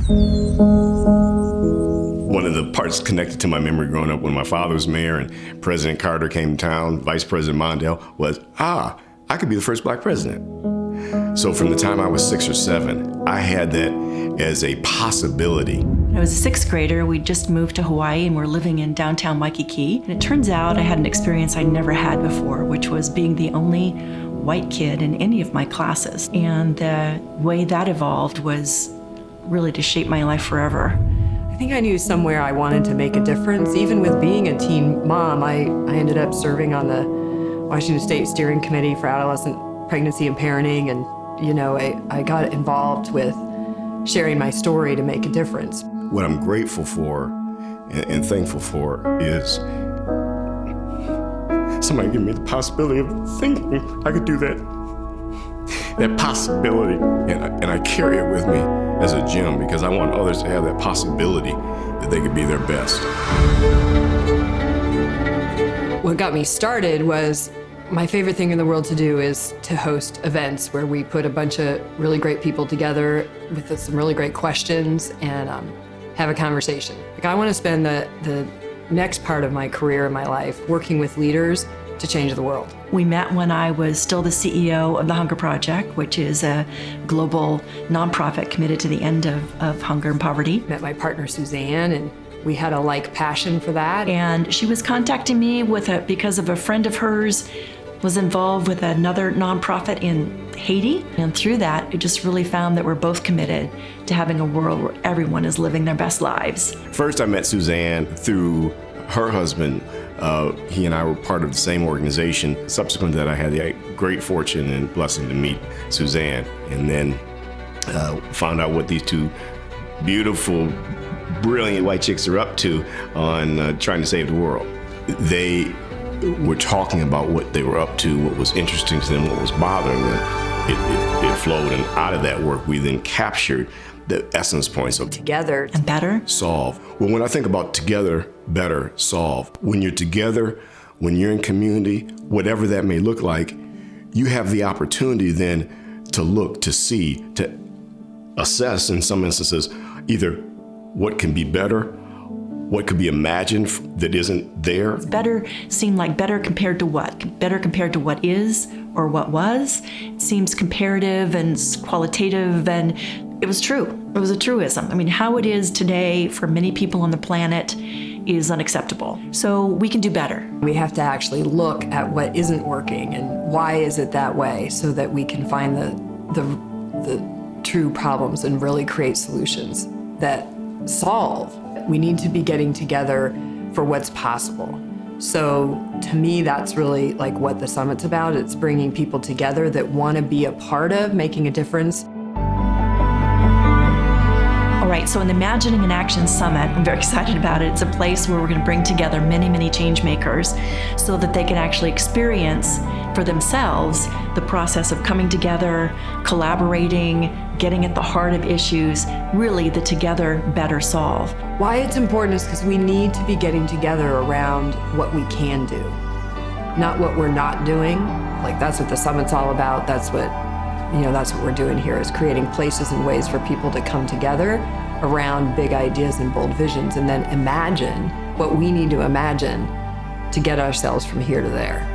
One of the parts connected to my memory growing up when my father was mayor and President Carter came to town, Vice President Mondale, was, I could be the first black president. So from the time I was 6 or 7, I had that as a possibility. I was a sixth grader. We just moved to Hawaii and we're living in downtown Waikiki. And it turns out I had an experience I never had before, which was being the only white kid in any of my classes. And the way that evolved was really to shape my life forever. I think I knew somewhere I wanted to make a difference. Even with being a teen mom, I ended up serving on the Washington State Steering Committee for Adolescent Pregnancy and Parenting. And, I got involved with sharing my story to make a difference. What I'm grateful for and thankful for is somebody give me the possibility of thinking I could do that. That possibility, and I carry it with me as a gem because I want others to have that possibility that they could be their best. What got me started was my favorite thing in the world to do is to host events where we put a bunch of really great people together with some really great questions and have a conversation. I want to spend the next part of my career in my life working with leaders to change the world. We met when I was still the CEO of the Hunger Project, which is a global nonprofit committed to the end of hunger and poverty. Met my partner Suzanne, and we had a like passion for that. And she was contacting me because of a friend of hers was involved with another nonprofit in Haiti. And through that, it just really found that we're both committed to having a world where everyone is living their best lives. First, I met Suzanne through her husband. He and I were part of the same organization. Subsequent to that, I had the great fortune and blessing to meet Suzanne, and then found out what these two beautiful, brilliant white chicks are up to on trying to save the world. They were talking about what they were up to, what was interesting to them, what was bothering them. It flowed, and out of that work, we then captured the essence points of Together and Better Solve. Well, when I think about Together, Better, Solve, when you're together, when you're in community, whatever that may look like, you have the opportunity then to look, to see, to assess in some instances, either what can be better, what could be imagined that isn't there. Better seemed like better compared to what? Better compared to what is or what was. It seems comparative and qualitative, and it was true. It was a truism. I mean, how it is today for many people on the planet is unacceptable. So we can do better. We have to actually look at what isn't working and why is it that way so that we can find the true problems and really create solutions that solve. We need to be getting together for what's possible. So to me, that's really like what the summit's about. It's bringing people together that want to be a part of making a difference. All right, so in the Imagining in Action Summit, I'm very excited about it. It's a place where we're going to bring together many, many change makers so that they can actually experience for themselves the process of coming together, collaborating, getting at the heart of issues, really the Together, Better, Solve. Why it's important is because we need to be getting together around what we can do, not what we're not doing. Like that's what the summit's all about. That's what we're doing here, is creating places and ways for people to come together around big ideas and bold visions and then imagine what we need to imagine to get ourselves from here to there.